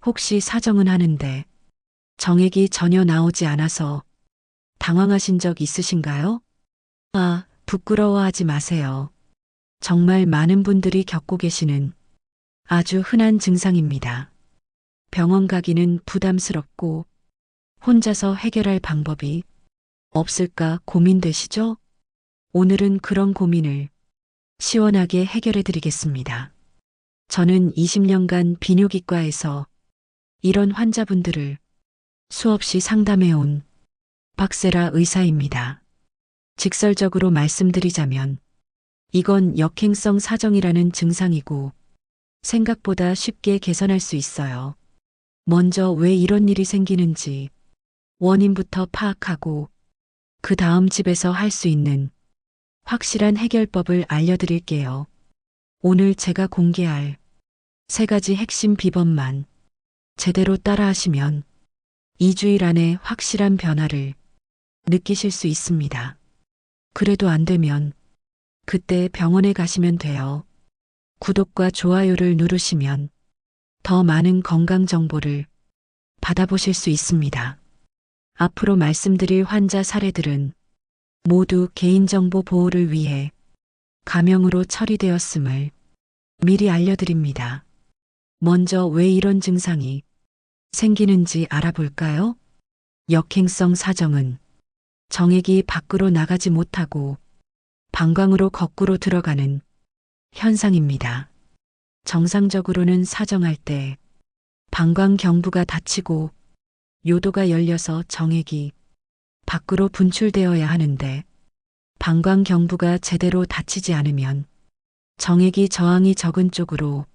혹시 사정은 하는데 정액이 전혀 나오지 않아서 당황하신 적 있으신가요? 아, 부끄러워하지 마세요. 정말 많은 분들이 겪고 계시는 아주 흔한 증상입니다. 병원 가기는 부담스럽고 혼자서 해결할 방법이 없을까 고민되시죠? 오늘은 그런 고민을 시원하게 해결해 드리겠습니다. 저는 20년간 비뇨기과에서 이런 환자분들을 수없이 상담해 온 박세라 의사입니다. 직설적으로 말씀드리자면 이건 역행성 사정이라는 증상이고 생각보다 쉽게 개선할 수 있어요. 먼저 왜 이런 일이 생기는지 원인부터 파악하고 그 다음 집에서 할 수 있는 확실한 해결법을 알려드릴게요. 오늘 제가 공개할 3가지 핵심 비법만 제대로 따라하시면 2주일 안에 확실한 변화를 느끼실 수 있습니다. 그래도 안 되면 그때 병원에 가시면 돼요. 구독과 좋아요를 누르시면 더 많은 건강 정보를 받아보실 수 있습니다. 앞으로 말씀드릴 환자 사례들은 모두 개인정보 보호를 위해 가명으로 처리되었음을 미리 알려드립니다. 먼저 왜 이런 증상이 생기는지 알아볼까요? 역행성 사정은 정액이 밖으로 나가지 못하고 방광으로 거꾸로 들어가는 현상입니다. 정상적으로는 사정할 때 방광경부가 닫히고 요도가 열려서 정액이 밖으로 분출되어야 하는데 방광경부가 제대로 닫히지 않으면 정액이 저항이 적은 쪽으로,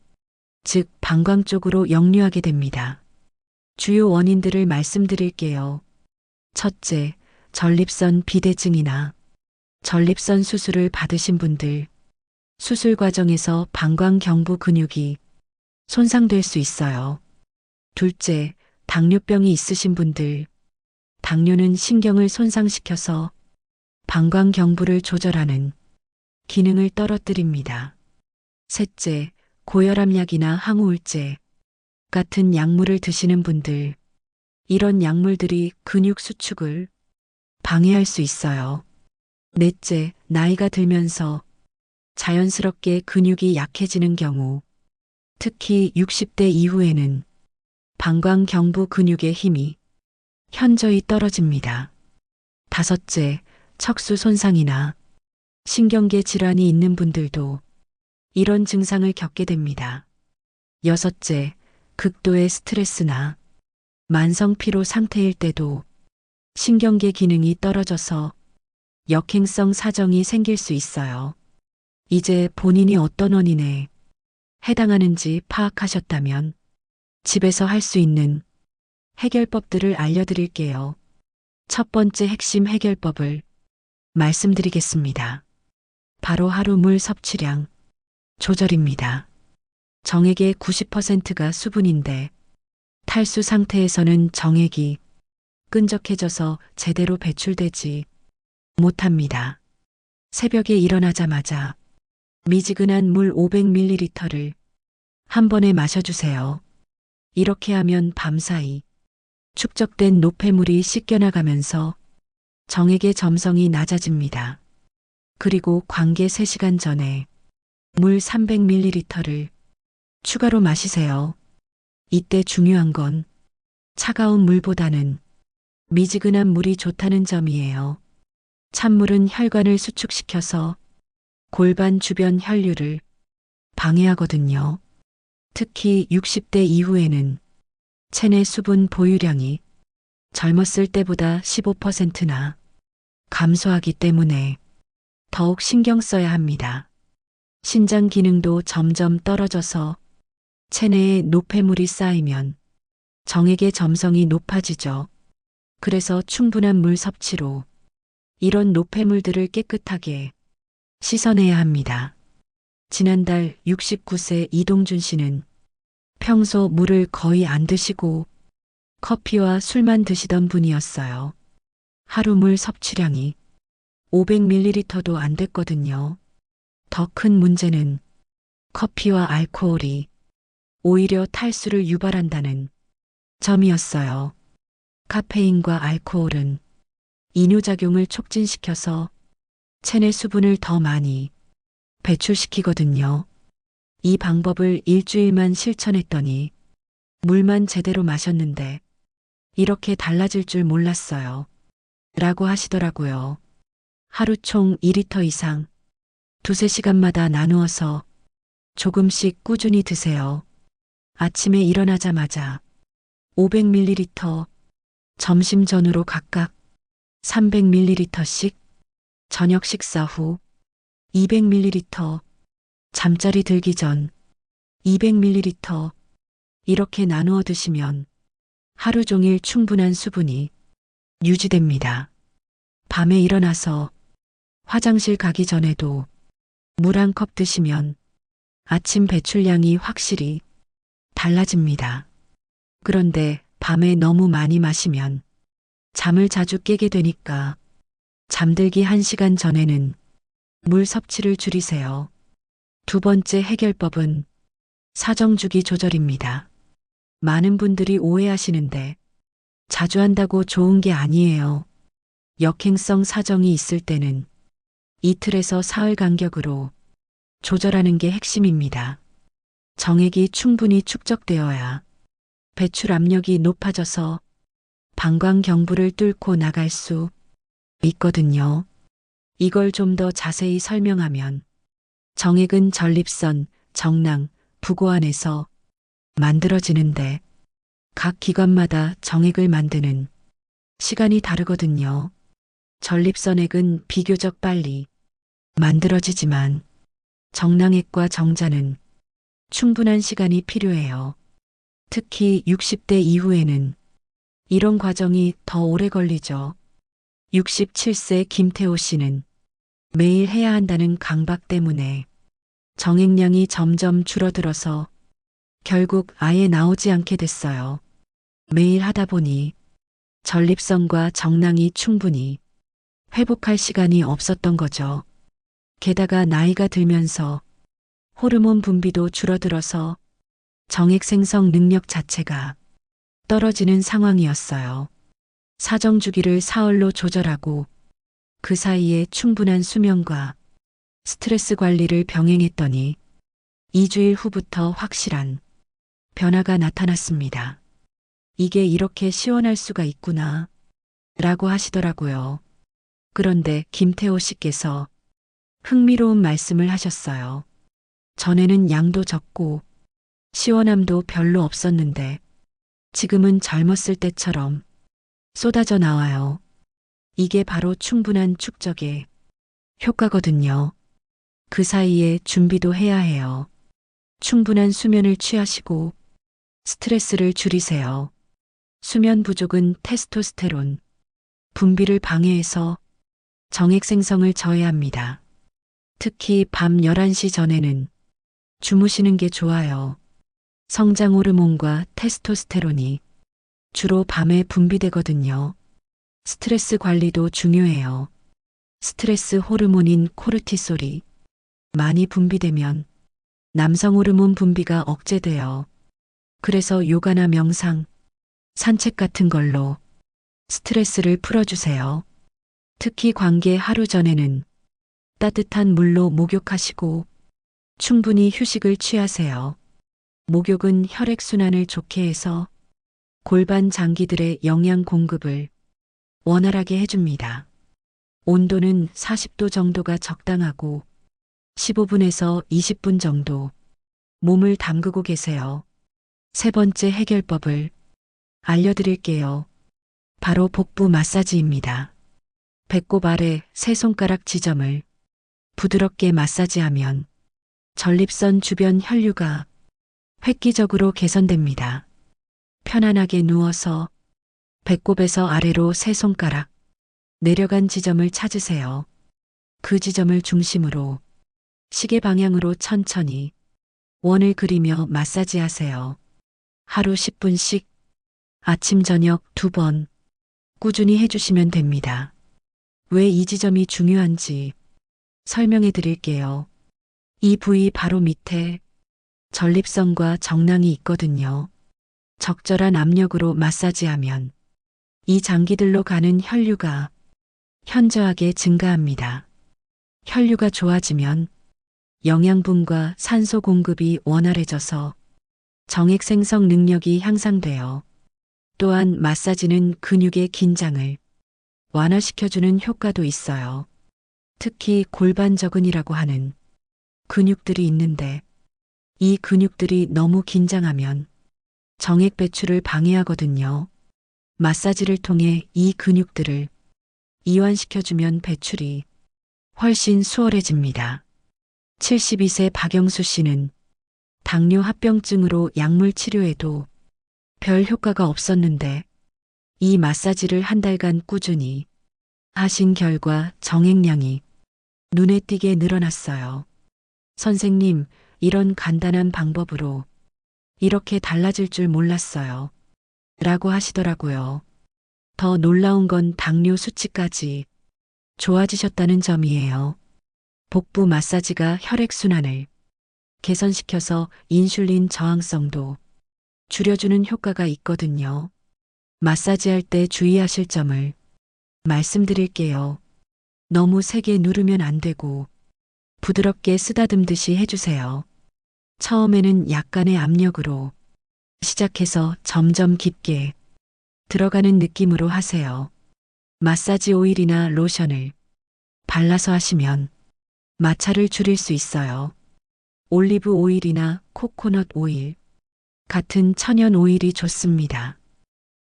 즉 방광 쪽으로 역류하게 됩니다. 주요 원인들을 말씀드릴게요. 첫째, 전립선 비대증이나 전립선 수술을 받으신 분들, 수술 과정에서 방광경부 근육이 손상될 수 있어요. 둘째, 당뇨병이 있으신 분들, 당뇨는 신경을 손상시켜서 방광경부를 조절하는 기능을 떨어뜨립니다. 셋째, 고혈압약이나 항우울제 같은 약물을 드시는 분들, 이런 약물들이 근육 수축을 방해할 수 있어요. 넷째, 나이가 들면서 자연스럽게 근육이 약해지는 경우, 특히 60대 이후에는 방광경부 근육의 힘이 현저히 떨어집니다. 다섯째, 척수 손상이나 신경계 질환이 있는 분들도 이런 증상을 겪게 됩니다. 여섯째, 극도의 스트레스나 만성 피로 상태일 때도 신경계 기능이 떨어져서 역행성 사정이 생길 수 있어요. 이제 본인이 어떤 원인에 해당하는지 파악하셨다면 집에서 할 수 있는 해결법들을 알려드릴게요. 첫 번째 핵심 해결법을 말씀드리겠습니다. 바로 하루 물 섭취량 조절입니다. 정액의 90%가 수분인데 탈수 상태에서는 정액이 끈적해져서 제대로 배출되지 못합니다. 새벽에 일어나자마자 미지근한 물 500ml를 한 번에 마셔주세요. 이렇게 하면 밤사이 축적된 노폐물이 씻겨나가면서 정액의 점성이 낮아집니다. 그리고 관계 3시간 전에 물 300ml를 추가로 마시세요. 이때 중요한 건 차가운 물보다는 미지근한 물이 좋다는 점이에요. 찬물은 혈관을 수축시켜서 골반 주변 혈류를 방해하거든요. 특히 60대 이후에는 체내 수분 보유량이 젊었을 때보다 15%나 감소하기 때문에 더욱 신경 써야 합니다. 신장 기능도 점점 떨어져서 체내에 노폐물이 쌓이면 정액의 점성이 높아지죠. 그래서 충분한 물 섭취로 이런 노폐물들을 깨끗하게 씻어내야 합니다. 지난달 69세 이동준 씨는 평소 물을 거의 안 드시고 커피와 술만 드시던 분이었어요. 하루 물 섭취량이 500ml도 안 됐거든요. 더 큰 문제는 커피와 알코올이 오히려 탈수를 유발한다는 점이었어요. 카페인과 알코올은 이뇨작용을 촉진시켜서 체내 수분을 더 많이 배출시키거든요. 이 방법을 일주일만 실천했더니 물만 제대로 마셨는데 이렇게 달라질 줄 몰랐어요. 라고 하시더라고요. 하루 총 2리터 이상 두세 시간마다 나누어서 조금씩 꾸준히 드세요. 아침에 일어나자마자 500ml, 점심 전후로 각각 300ml씩, 저녁 식사 후 200ml, 잠자리 들기 전 200ml, 이렇게 나누어 드시면 하루 종일 충분한 수분이 유지됩니다. 밤에 일어나서 화장실 가기 전에도 물 한 컵 드시면 아침 배출량이 확실히 달라집니다. 그런데 밤에 너무 많이 마시면 잠을 자주 깨게 되니까 잠들기 1시간 전에는 물 섭취를 줄이세요. 두 번째 해결법은 사정주기 조절입니다. 많은 분들이 오해하시는데 자주 한다고 좋은 게 아니에요. 역행성 사정이 있을 때는 이틀에서 사흘 간격으로 조절하는 게 핵심입니다. 정액이 충분히 축적되어야 배출 압력이 높아져서 방광경부를 뚫고 나갈 수 있거든요. 이걸 좀 더 자세히 설명하면 정액은 전립선, 정낭, 부고안에서 만들어지는데 각 기관마다 정액을 만드는 시간이 다르거든요. 전립선액은 비교적 빨리 만들어지지만 정낭액과 정자는 충분한 시간이 필요해요. 특히 60대 이후에는 이런 과정이 더 오래 걸리죠. 67세 김태호 씨는 매일 해야 한다는 강박 때문에 정액량이 점점 줄어들어서 결국 아예 나오지 않게 됐어요. 매일 하다 보니 전립선과 정낭이 충분히 회복할 시간이 없었던 거죠. 게다가 나이가 들면서 호르몬 분비도 줄어들어서 정액 생성 능력 자체가 떨어지는 상황이었어요. 사정 주기를 사흘로 조절하고 그 사이에 충분한 수면과 스트레스 관리를 병행했더니 2주일 후부터 확실한 변화가 나타났습니다. 이게 이렇게 시원할 수가 있구나 라고 하시더라고요. 그런데 김태호 씨께서 흥미로운 말씀을 하셨어요. 전에는 양도 적고 시원함도 별로 없었는데 지금은 젊었을 때처럼 쏟아져 나와요. 이게 바로 충분한 축적의 효과거든요. 그 사이에 준비도 해야 해요. 충분한 수면을 취하시고 스트레스를 줄이세요. 수면 부족은 테스토스테론 분비를 방해해서 정액 생성을 저해합니다. 특히 밤 11시 전에는 주무시는 게 좋아요. 성장 호르몬과 테스토스테론이 주로 밤에 분비되거든요. 스트레스 관리도 중요해요. 스트레스 호르몬인 코르티솔이 많이 분비되면 남성 호르몬 분비가 억제돼요. 그래서 요가나 명상, 산책 같은 걸로 스트레스를 풀어주세요. 특히 관계 하루 전에는 따뜻한 물로 목욕하시고 충분히 휴식을 취하세요. 목욕은 혈액순환을 좋게 해서 골반 장기들의 영양 공급을 원활하게 해줍니다. 온도는 40도 정도가 적당하고 15분에서 20분 정도 몸을 담그고 계세요. 세 번째 해결법을 알려드릴게요. 바로 복부 마사지입니다. 배꼽 아래 세 손가락 지점을 부드럽게 마사지하면 전립선 주변 혈류가 획기적으로 개선됩니다. 편안하게 누워서 배꼽에서 아래로 세 손가락 내려간 지점을 찾으세요. 그 지점을 중심으로 시계 방향으로 천천히 원을 그리며 마사지하세요. 하루 10분씩 아침 저녁 2번 꾸준히 해주시면 됩니다. 왜 이 지점이 중요한지 설명해 드릴게요. 이 부위 바로 밑에 전립선과 정낭이 있거든요. 적절한 압력으로 마사지하면 이 장기들로 가는 혈류가 현저하게 증가합니다. 혈류가 좋아지면 영양분과 산소 공급이 원활해져서 정액 생성 능력이 향상되어 또한 마사지는 근육의 긴장을 완화시켜주는 효과도 있어요. 특히 골반저근이라고 하는 근육들이 있는데 이 근육들이 너무 긴장하면 정액 배출을 방해하거든요. 마사지를 통해 이 근육들을 이완시켜주면 배출이 훨씬 수월해집니다. 72세 박영수 씨는 당뇨 합병증으로 약물 치료에도 별 효과가 없었는데 이 마사지를 한 달간 꾸준히 하신 결과 정액량이 눈에 띄게 늘어났어요. 선생님, 이런 간단한 방법으로 이렇게 달라질 줄 몰랐어요. 라고 하시더라고요. 더 놀라운 건 당뇨 수치까지 좋아지셨다는 점이에요. 복부 마사지가 혈액순환을 개선시켜서 인슐린 저항성도 줄여주는 효과가 있거든요. 마사지할 때 주의하실 점을 말씀드릴게요. 너무 세게 누르면 안 되고 부드럽게 쓰다듬듯이 해주세요. 처음에는 약간의 압력으로 시작해서 점점 깊게 들어가는 느낌으로 하세요. 마사지 오일이나 로션을 발라서 하시면 마찰을 줄일 수 있어요. 올리브 오일이나 코코넛 오일 같은 천연 오일이 좋습니다.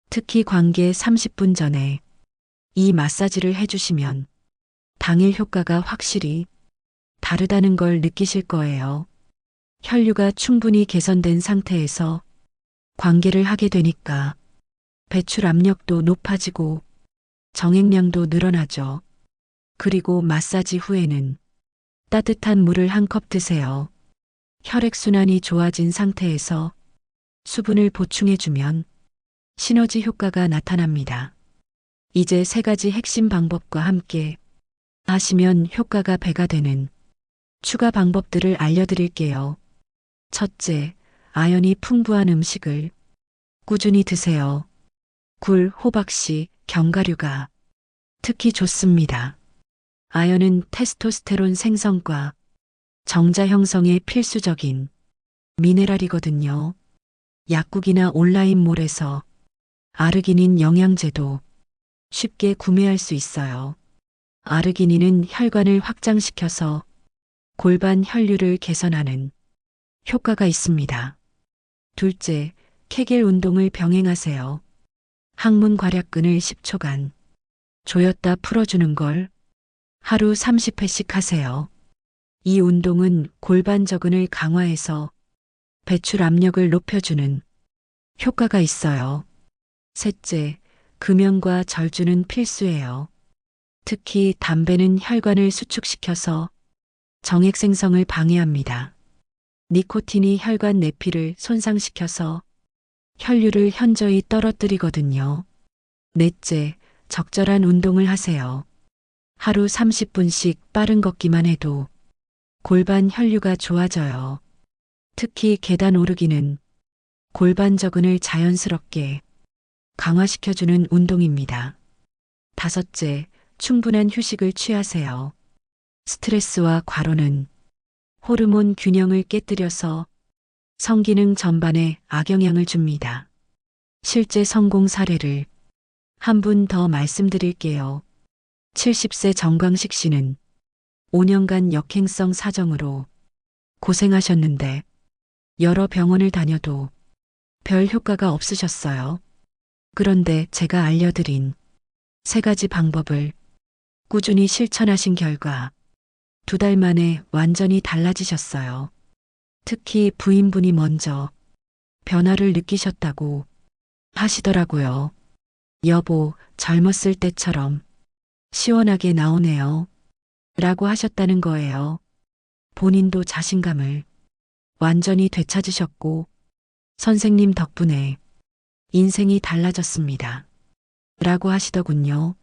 특히 관계 30분 전에 이 마사지를 해주시면 당일 효과가 확실히 다르다는 걸 느끼실 거예요. 혈류가 충분히 개선된 상태에서 관계를 하게 되니까 배출 압력도 높아지고 정액량도 늘어나죠. 그리고 마사지 후에는 따뜻한 물을 한 컵 드세요. 혈액순환이 좋아진 상태에서 수분을 보충해주면 시너지 효과가 나타납니다. 이제 3가지 핵심 방법과 함께 하시면 효과가 배가 되는 추가 방법들을 알려드릴게요. 첫째, 아연이 풍부한 음식을 꾸준히 드세요. 굴, 호박씨, 견과류가 특히 좋습니다. 아연은 테스토스테론 생성과 정자 형성에 필수적인 미네랄이거든요. 약국이나 온라인몰에서 아르기닌 영양제도 쉽게 구매할 수 있어요. 아르기닌은 혈관을 확장시켜서 골반 혈류를 개선하는 효과가 있습니다. 둘째, 케겔 운동을 병행하세요. 항문 괄약근을 10초간 조였다 풀어주는 걸 하루 30회씩 하세요. 이 운동은 골반저근을 강화해서 배출 압력을 높여주는 효과가 있어요. 셋째, 금연과 절주는 필수예요. 특히 담배는 혈관을 수축시켜서 정액 생성을 방해합니다. 니코틴이 혈관 내피를 손상시켜서 혈류를 현저히 떨어뜨리거든요. 넷째, 적절한 운동을 하세요. 하루 30분씩 빠른 걷기만 해도 골반 혈류가 좋아져요. 특히 계단 오르기는 골반저근을 자연스럽게 강화시켜주는 운동입니다. 다섯째, 충분한 휴식을 취하세요. 스트레스와 과로는 호르몬 균형을 깨뜨려서 성기능 전반에 악영향을 줍니다. 실제 성공 사례를 한 분 더 말씀드릴게요. 70세 정광식 씨는 5년간 역행성 사정으로 고생하셨는데 여러 병원을 다녀도 별 효과가 없으셨어요. 그런데 제가 알려드린 3가지 방법을 꾸준히 실천하신 결과 2달 만에 완전히 달라지셨어요. 특히 부인분이 먼저 변화를 느끼셨다고 하시더라고요. 여보, 젊었을 때처럼 시원하게 나오네요. 라고 하셨다는 거예요. 본인도 자신감을 완전히 되찾으셨고 선생님 덕분에 인생이 달라졌습니다. 라고 하시더군요.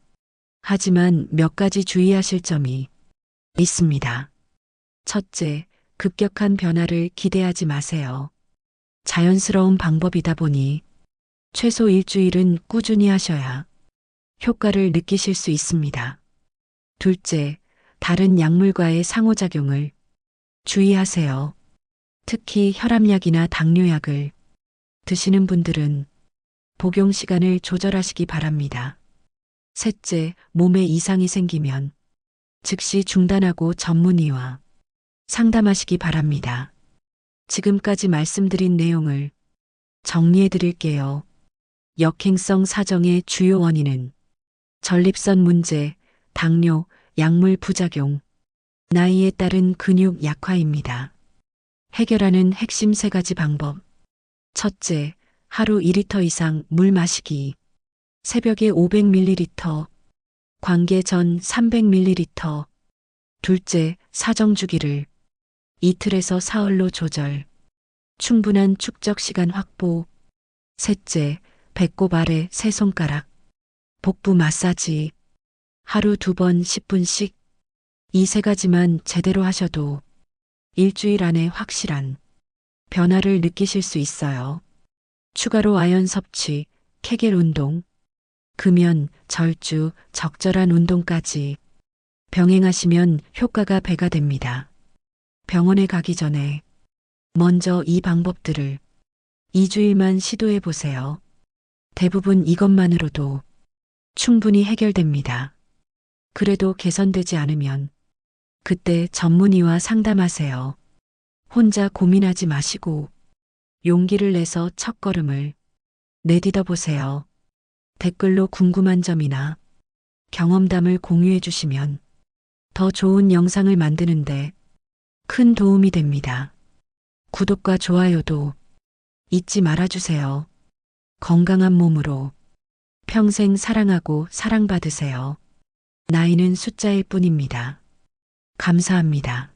하지만 몇 가지 주의하실 점이 있습니다. 첫째, 급격한 변화를 기대하지 마세요. 자연스러운 방법이다 보니 최소 일주일은 꾸준히 하셔야 효과를 느끼실 수 있습니다. 둘째, 다른 약물과의 상호작용을 주의하세요. 특히 혈압약이나 당뇨약을 드시는 분들은 복용 시간을 조절하시기 바랍니다. 셋째, 몸에 이상이 생기면 즉시 중단하고 전문의와 상담하시기 바랍니다. 지금까지 말씀드린 내용을 정리해 드릴게요. 역행성 사정의 주요 원인은 전립선 문제, 당뇨, 약물 부작용, 나이에 따른 근육 약화입니다. 해결하는 핵심 3가지 방법. 첫째, 하루 2리터 이상 물 마시기. 새벽에 500ml, 관계 전 300ml. 둘째, 사정 주기를 이틀에서 사흘로 조절. 충분한 축적 시간 확보. 셋째, 배꼽 아래 세 손가락. 복부 마사지. 하루 2번 10분씩. 이 3가지만 제대로 하셔도 일주일 안에 확실한 변화를 느끼실 수 있어요. 추가로 아연 섭취, 케겔 운동, 금연, 절주, 적절한 운동까지 병행하시면 효과가 배가 됩니다. 병원에 가기 전에 먼저 이 방법들을 2주일만 시도해 보세요. 대부분 이것만으로도 충분히 해결됩니다. 그래도 개선되지 않으면 그때 전문의와 상담하세요. 혼자 고민하지 마시고 용기를 내서 첫걸음을 내딛어 보세요. 댓글로 궁금한 점이나 경험담을 공유해 주시면 더 좋은 영상을 만드는데 큰 도움이 됩니다. 구독과 좋아요도 잊지 말아주세요. 건강한 몸으로 평생 사랑하고 사랑받으세요. 나이는 숫자일 뿐입니다. 감사합니다.